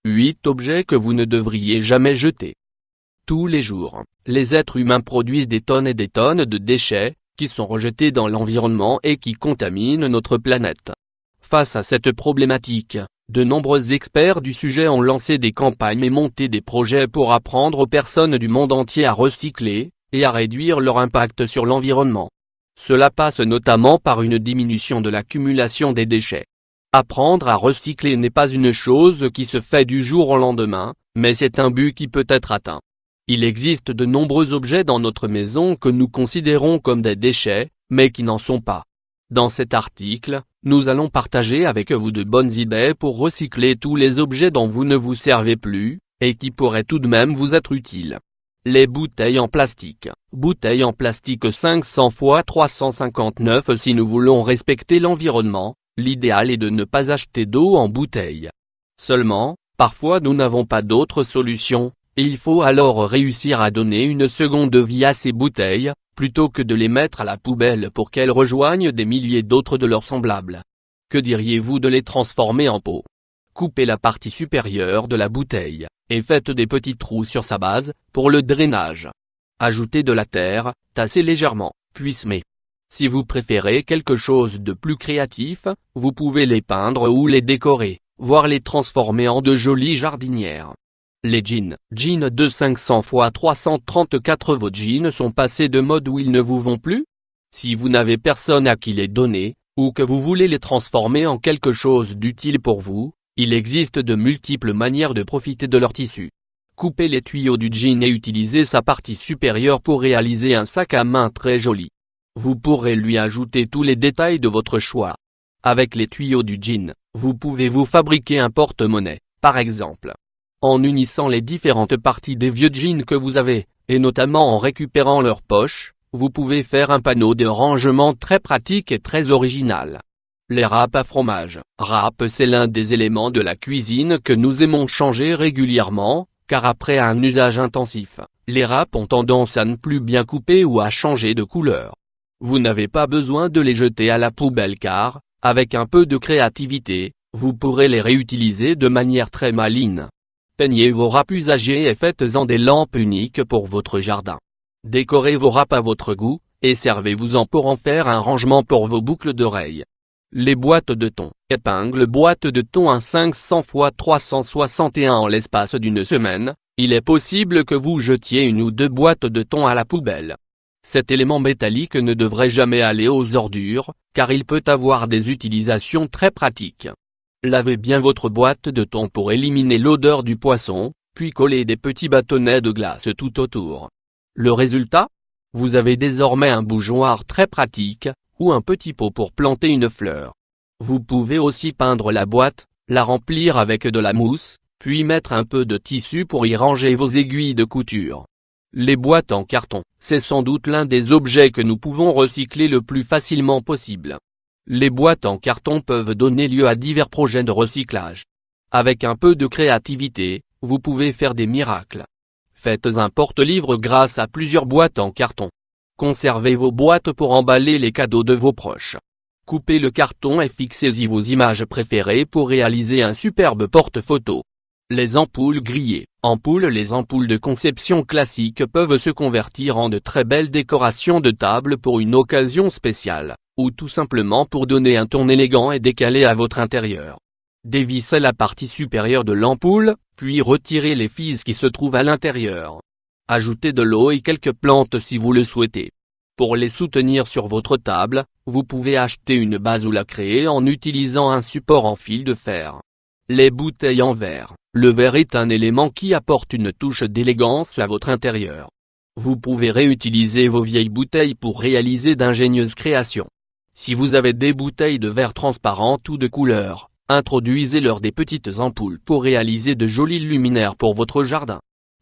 8 objets que vous ne devriez jamais jeter. Tous les jours, les êtres humains produisent des tonnes et des tonnes de déchets, qui sont rejetés dans l'environnement et qui contaminent notre planète. Face à cette problématique, de nombreux experts du sujet ont lancé des campagnes et monté des projets pour apprendre aux personnes du monde entier à recycler, et à réduire leur impact sur l'environnement. Cela passe notamment par une diminution de l'accumulation des déchets. Apprendre à recycler n'est pas une chose qui se fait du jour au lendemain, mais c'est un but qui peut être atteint. Il existe de nombreux objets dans notre maison que nous considérons comme des déchets, mais qui n'en sont pas. Dans cet article, nous allons partager avec vous de bonnes idées pour recycler tous les objets dont vous ne vous servez plus, et qui pourraient tout de même vous être utiles. Les bouteilles en plastique. Bouteilles en plastique 500 x 359. Si nous voulons respecter l'environnement, l'idéal est de ne pas acheter d'eau en bouteille. Seulement, parfois nous n'avons pas d'autre solution, et il faut alors réussir à donner une seconde vie à ces bouteilles, plutôt que de les mettre à la poubelle pour qu'elles rejoignent des milliers d'autres de leurs semblables. Que diriez-vous de les transformer en pot? Coupez la partie supérieure de la bouteille, et faites des petits trous sur sa base, pour le drainage. Ajoutez de la terre, tassez légèrement, puis semez. Si vous préférez quelque chose de plus créatif, vous pouvez les peindre ou les décorer, voire les transformer en de jolies jardinières. Les jeans. Jeans de 500 x 334. Vos jeans sont passés de mode ou ils ne vous vont plus? Si vous n'avez personne à qui les donner, ou que vous voulez les transformer en quelque chose d'utile pour vous, il existe de multiples manières de profiter de leur tissu. Coupez les tuyaux du jean et utilisez sa partie supérieure pour réaliser un sac à main très joli. Vous pourrez lui ajouter tous les détails de votre choix. Avec les tuyaux du jean, vous pouvez vous fabriquer un porte-monnaie, par exemple. En unissant les différentes parties des vieux jeans que vous avez, et notamment en récupérant leurs poches, vous pouvez faire un panneau de rangement très pratique et très original. Les râpes à fromage. Râpe, c'est l'un des éléments de la cuisine que nous aimons changer régulièrement, car après un usage intensif, les râpes ont tendance à ne plus bien couper ou à changer de couleur. Vous n'avez pas besoin de les jeter à la poubelle car, avec un peu de créativité, vous pourrez les réutiliser de manière très maligne. Peignez vos râpes usagées et faites-en des lampes uniques pour votre jardin. Décorez vos râpes à votre goût, et servez-vous-en pour en faire un rangement pour vos boucles d'oreilles. Les boîtes de thon. Épingle boîte de thon à 500 x 361. En l'espace d'une semaine, il est possible que vous jetiez une ou deux boîtes de thon à la poubelle. Cet élément métallique ne devrait jamais aller aux ordures, car il peut avoir des utilisations très pratiques. Lavez bien votre boîte de thon pour éliminer l'odeur du poisson, puis collez des petits bâtonnets de glace tout autour. Le résultat? Vous avez désormais un bougeoir très pratique, ou un petit pot pour planter une fleur. Vous pouvez aussi peindre la boîte, la remplir avec de la mousse, puis mettre un peu de tissu pour y ranger vos aiguilles de couture. Les boîtes en carton, c'est sans doute l'un des objets que nous pouvons recycler le plus facilement possible. Les boîtes en carton peuvent donner lieu à divers projets de recyclage. Avec un peu de créativité, vous pouvez faire des miracles. Faites un porte-livre grâce à plusieurs boîtes en carton. Conservez vos boîtes pour emballer les cadeaux de vos proches. Coupez le carton et fixez-y vos images préférées pour réaliser un superbe porte-photo. Les ampoules grillées. Les ampoules de conception classique peuvent se convertir en de très belles décorations de table pour une occasion spéciale, ou tout simplement pour donner un ton élégant et décalé à votre intérieur. Dévissez la partie supérieure de l'ampoule, puis retirez les fils qui se trouvent à l'intérieur. Ajoutez de l'eau et quelques plantes si vous le souhaitez. Pour les soutenir sur votre table, vous pouvez acheter une base ou la créer en utilisant un support en fil de fer. Les bouteilles en verre. Le verre est un élément qui apporte une touche d'élégance à votre intérieur. Vous pouvez réutiliser vos vieilles bouteilles pour réaliser d'ingénieuses créations. Si vous avez des bouteilles de verre transparentes ou de couleur, introduisez-leur des petites ampoules pour réaliser de jolis luminaires pour votre jardin.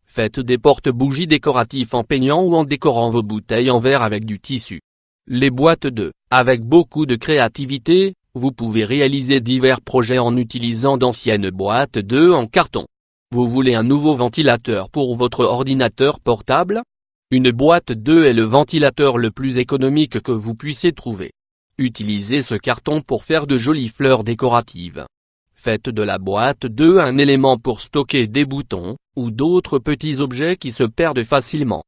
Faites des porte-bougies décoratifs en peignant ou en décorant vos bouteilles en verre avec du tissu. Les boîtes d'œufs. Avec beaucoup de créativité, vous pouvez réaliser divers projets en utilisant d'anciennes boîtes d'œufs en carton. Vous voulez un nouveau ventilateur pour votre ordinateur portable? Une boîte d'œufs est le ventilateur le plus économique que vous puissiez trouver. Utilisez ce carton pour faire de jolies fleurs décoratives. Faites de la boîte 2 un élément pour stocker des boutons, ou d'autres petits objets qui se perdent facilement.